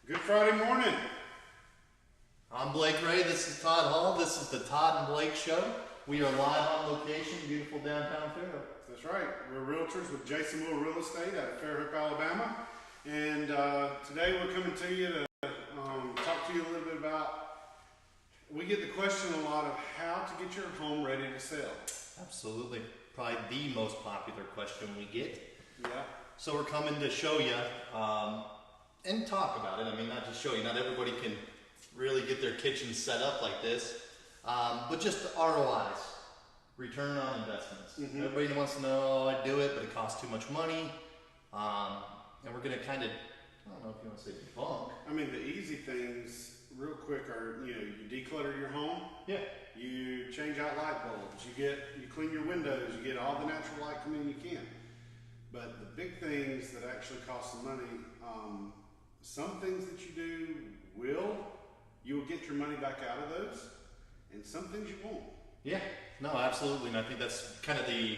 Good Friday morning. I'm Blake Ray. This is Todd Hall. This is the Todd and Blake Show. We are live on location, beautiful downtown Fairhope. That's right. We're realtors with Jason Will Real Estate out of Fairhope, Alabama. And today we're coming to you to talk to you a little bit about, we get the question a lot of how to get your home ready to sell. Absolutely. Probably the most popular question we get. Yeah. So we're coming to show you and talk about it. I mean, not just show you. Not everybody can really get their kitchen set up like this. But just the ROIs, return on investments. Mm-hmm. Everybody wants to know, oh, I do it, but it costs too much money. And we're going to kind of, I don't know if you want to say debunk. I mean, the easy things real quick are, you declutter your home. Yeah. You change out light bulbs. You clean your windows. You get all the natural light coming in you can. But the big things that actually cost some money, some things that you do you will get your money back out of those, and some things you won't. Yeah, no, absolutely, and I think that's kind of the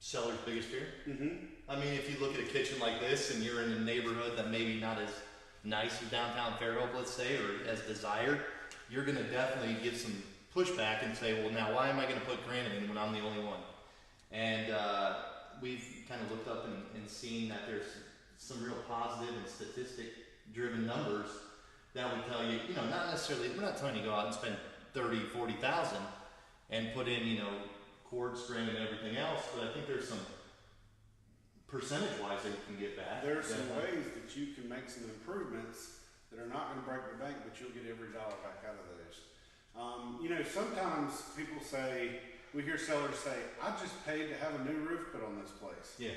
seller's biggest fear. Mm-hmm. I mean, if you look at a kitchen like this and you're in a neighborhood that maybe not as nice as downtown Fairhope, let's say, or as desired, you're going to definitely get some pushback and say, well, now why am I going to put granite in when I'm the only one? And we've kind of looked up and seen that there's some real positive and statistic-driven numbers that would tell you, not necessarily, we're not telling you to go out and spend $30,000, $40,000 and put in, cord string and everything else, but I think there's some percentage-wise that you can get back. There's some ways that you can make some improvements that are not going to break the bank, but you'll get every dollar back out of those. Sometimes people say, we hear sellers say, I just paid to have a new roof put on this place. Yeah.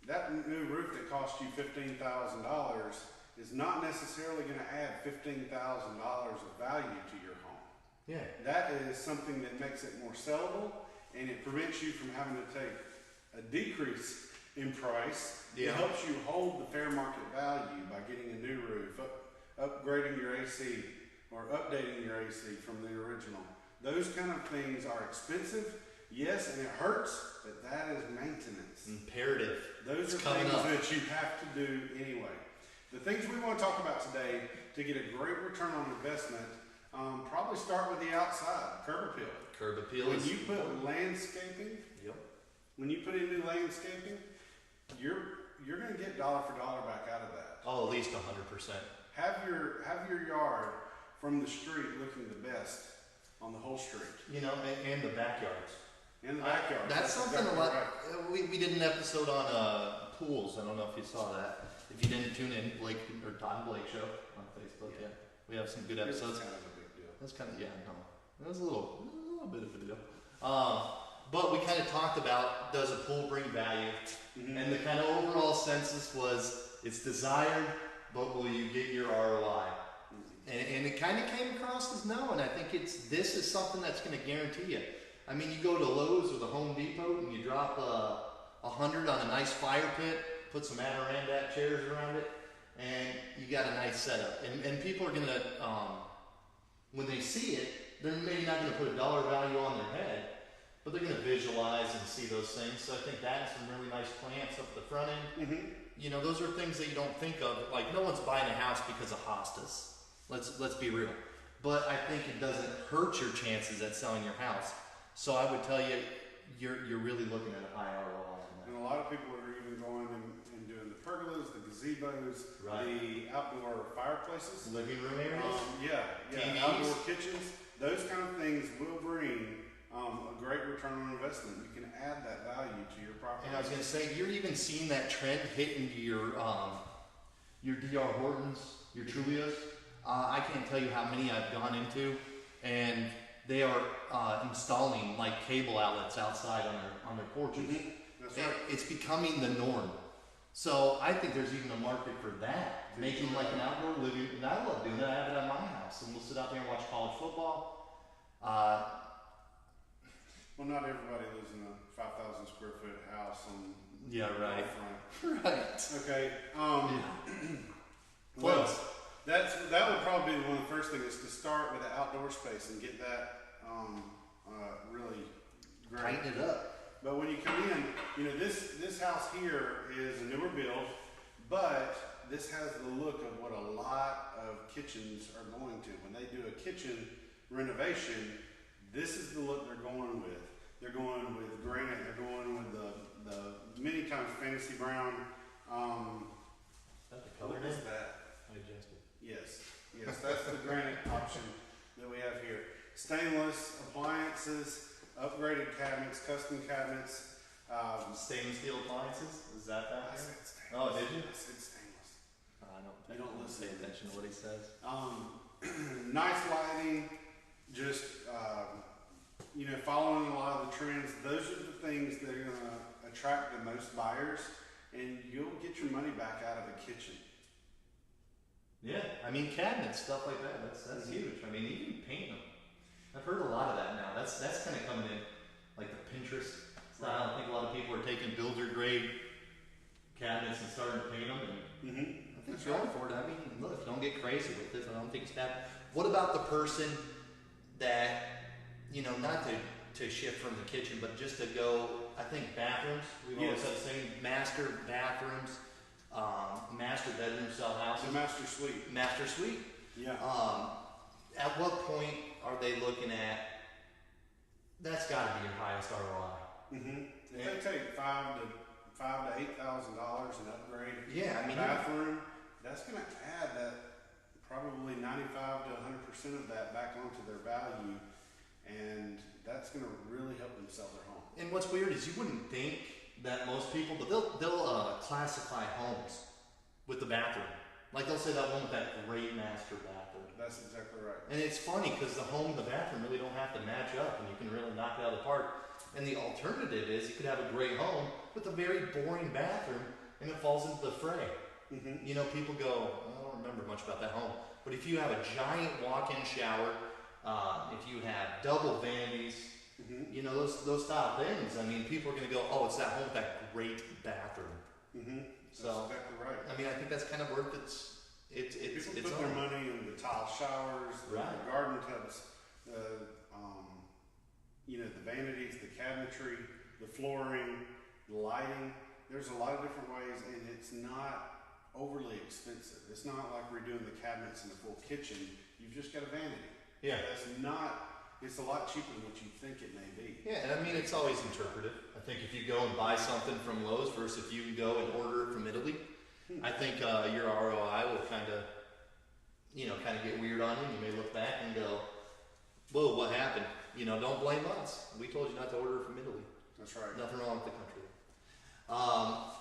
That new roof that cost you $15,000 is not necessarily going to add $15,000 of value to your home. Yeah. That is something that makes it more sellable, and it prevents you from having to take a decrease in price. Yeah. It helps you hold the fair market value by getting a new roof, upgrading your AC, or updating your AC from the original. Those kind of things are expensive, yes, and it hurts, but that is maintenance. Imperative. Those are things that you have to do anyway. The things we want to talk about today to get a great return on investment, probably start with the outside, curb appeal. Curb appeal. When you put landscaping, when you put in new landscaping, you're going to get dollar for dollar back out of that. Oh, at least 100%. Have your yard from the street looking the best on the whole street. And the backyards. And the backyards. That's something exactly a lot. Right. We did an episode on pools. I don't know if you saw that. If you didn't tune in, Blake or Todd and Blake Show on Facebook. Yeah. We have some good episodes. It's kind of a big deal. That's kind of It was a little bit of a deal. But we kind of talked about, does a pool bring value? Mm-hmm. And the kind of overall census was, it's desired, but will you get your ROI? And it kind of came across as no, and I think this is something that's going to guarantee you. I mean, you go to Lowe's or the Home Depot and you drop $100 on a nice fire pit, put some Adirondack chairs around it, and you got a nice setup. And people are going to, when they see it, they're maybe not going to put a dollar value on their head, but they're going to visualize and see those things. So I think that and some really nice plants up the front end. Mm-hmm. Those are things that you don't think of. Like, no one's buying a house because of hostas. Let's be real. But I think it doesn't hurt your chances at selling your house. So I would tell you, you're really looking at a high ROI. And a lot of people are even going and doing the pergolas, the gazebos, the outdoor fireplaces, living room areas. TVs. Outdoor kitchens. Those kind of things will bring a great return on investment. You can add that value to your property. And I was going to say, you're even seeing that trend hit into your D.R. Hortons, your Trulias. I can't tell you how many I've gone into, and they are installing like cable outlets outside on their porches. Mm-hmm. That's right. It's becoming the norm. So I think there's even a market for that, making like an outdoor living. And I love doing that. I have it at my house, and we'll sit out there and watch college football. Well, not everybody lives in a 5,000 square foot house on. Yeah, right. Right. Okay. Well. That would probably be one of the first things, is to start with the outdoor space and get that really great. Tighten it up. But when you come in, this house here is a newer build, but this has the look of what a lot of kitchens are going to. When they do a kitchen renovation, this is the look they're going with. They're going with granite, they're going with the many times fantasy brown. Is that the color What is name? that? I adjusted. Yes, that's the granite option that we have here. Stainless appliances, upgraded cabinets, custom cabinets. Stainless steel appliances? Is that I here? said stainless. Oh, did you? I said stainless. I You don't listen. pay attention to what he says. Nice lighting, just following a lot of the trends. Those are the things that are going to attract the most buyers, and you'll get your money back out of a kitchen. Yeah, I mean cabinets, stuff like that. That's huge. I mean, you can paint them. I've heard a lot of that now. That's kind of coming in, like the Pinterest style. I think a lot of people are taking builder grade cabinets and starting to paint them. And I think it's going for it. I mean, look, don't get crazy with it. I don't think it's bad. What about the person that, not to shift from the kitchen, but just to go, I think bathrooms. We've always said the same. Master bathrooms, master bedroom cell houses. The master suite. Master suite. Yeah. At what point are they looking at? That's got to be your highest ROI. If they take $5,000 to $8,000 an upgrade, Yeah, I mean, bathroom, that's going to add that probably 95 to 100% of that back onto their value, and that's going to really help them sell their home. and what's weird is you wouldn't think that most people, but they'll classify homes with the bathroom. Like they'll say that one with that great master bathroom. That's exactly right. And it's funny because the home and the bathroom really don't have to match up, and you can really knock it out of the park. And the alternative is you could have a great home with a very boring bathroom, and it falls into the fray. People go, I don't remember much about that home. But if you have a giant walk-in shower, if you have double vanities, those style things, I mean, people are going to go, oh, it's that home with that great bathroom. That's exactly right. I mean, I think that's kind of worth it's People put their money in the tile showers, the garden tubs, the vanities, the cabinetry, the flooring, the lighting. There's a lot of different ways, and it's not overly expensive. It's not like redoing the cabinets in the full kitchen. You've just got a vanity. Yeah. It's a lot cheaper than what you think it may be. Yeah, and I mean, it's always interpretive. I think if you go and buy something from Lowe's versus if you go and order it from Italy, I think your ROI will kind of get weird on you. You may look back and go, whoa, what happened? Don't blame us. We told you not to order from Italy. That's right. Nothing wrong with the country.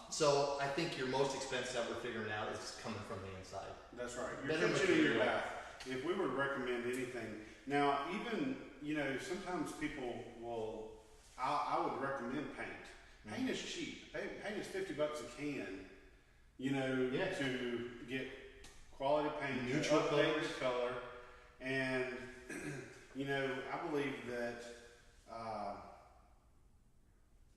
So I think your most expense that we're figuring out is coming from the inside. That's right. Your Better kitchen and your material. bath. If we were to recommend anything, now even sometimes people will. I would recommend paint. Paint is cheap. Paint is $50 a can. To get quality paint, Neutral update colors. the color, and I believe that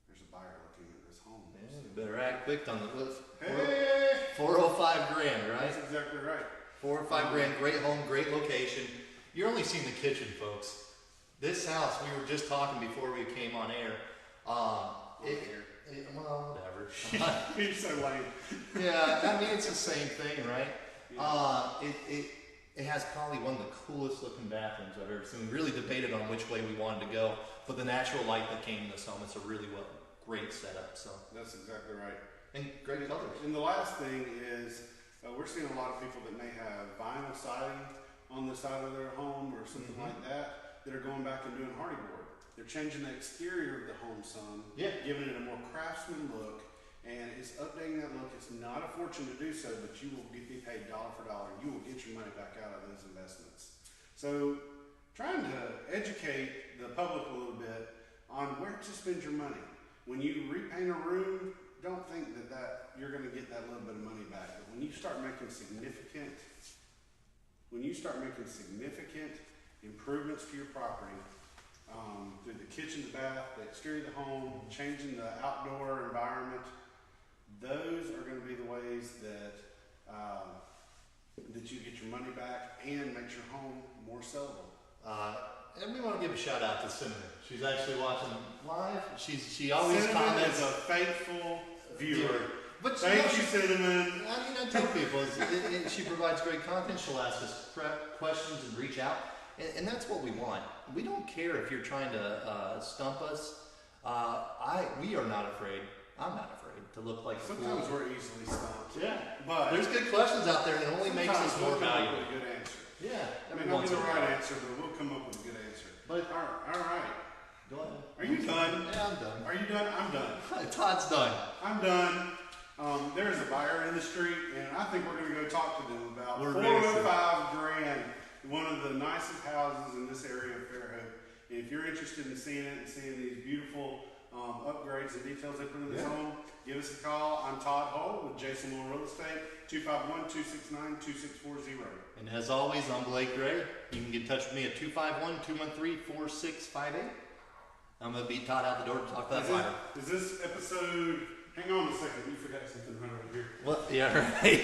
there's a buyer looking at this home. Yeah, you better act quick on the list. Hey, 405 grand, right? that's exactly right. 4 or 5 grand, great home, great location. You're only seeing the kitchen, folks. This house, we were just talking before we came on air. Well, whatever. You're so lame. Yeah, I mean, it's the same thing, right? Yeah. It has probably one of the coolest looking bathrooms I've ever seen. We really debated on which way we wanted to go, but the natural light that came in this home, it's a really great setup. So That's exactly right. and great colors. And the last thing is, we're seeing a lot of people that may have vinyl siding on the side of their home or something like that are going back and doing hardy board. They're changing the exterior of the home some, giving it a more craftsman look, and it's updating that look. It's not a fortune to do so, but you will be paid dollar for dollar. You will get your money back out of those investments. So trying to educate the public a little bit on where to spend your money. When you repaint a room, don't think that you're going to get that little bit of money back. But when you start making significant improvements to your property, through the kitchen, the bath, the exterior of the home, changing the outdoor environment, those are going to be the ways that you get your money back and makes your home more sellable. And we want to give a shout out to Cinnamon. She's actually watching live. She always Cinnamon comments. is a faithful viewer. But Thank you, Cinnamon. I mean, I tell people, she provides great content. She'll ask us questions and reach out. And that's what we want. We don't care if you're trying to stump us. We are not afraid. I'm not afraid to look like a fool. Sometimes we're easily stumped. Yeah. But there's good questions out there, and it only makes us more valuable. With a good answer. Yeah. It may not be the right answer, but we'll come up with a good answer. But all right. Go ahead. Are you done? Yeah, I'm done. Are you done? I'm done. Todd's done. I'm done. There's a buyer in the street, and I think we're going to go talk to them about $405,000. One of the nicest houses in this area of Fairhope. And if you're interested in seeing it and seeing these beautiful upgrades and details they put in this home, give us a call. I'm Todd Hull with Jason Moore Real Estate, 251-269-2640. And as always, I'm Blake Gray. You can get in touch with me at 251-213-4658. I'm going to beat Todd out the door to talk about fire. Is this episode... Hang on a second. You forgot something right over here. What? Yeah, right.